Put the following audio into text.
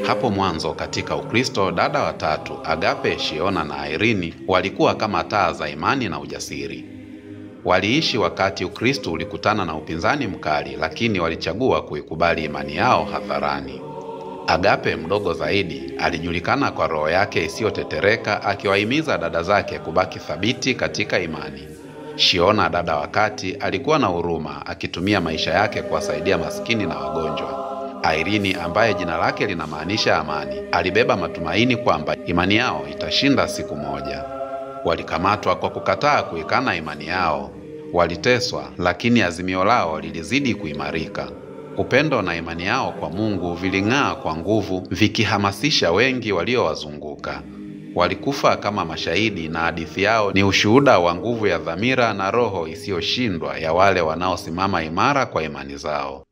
Hapo mwanzo katika Ukristo, dada watatu, Agape, Shiona na Irene, walikuwa kama taa za imani na ujasiri. Waliishi wakati Ukristo ulikutana na upinzani mkali, lakini walichagua kuikubali imani yao hadharani. Agape, mdogo zaidi, alijulikana kwa roho yake isiyotetereka, akiwahimiza dada zake kubaki thabiti katika imani. Shiona, dada wa kati, alikuwa na huruma, akitumia maisha yake kuwasaidia maskini na wagonjwa. Irene, ambaye jina lake linamaanisha amani, alibeba matumaini kwamba imani yao itashinda siku moja. Walikamatwa kwa kukataa kuikana imani yao. Waliteswa, lakini azimio lao lilizidi kuimarika. Upendo na imani yao kwa Mungu viling'aa kwa nguvu, vikihamasisha wengi waliowazunguka. Walikufa kama mashahidi, na hadithi yao ni ushuhuda wa nguvu ya dhamira na roho isiyoshindwa ya wale wanaosimama imara kwa imani zao.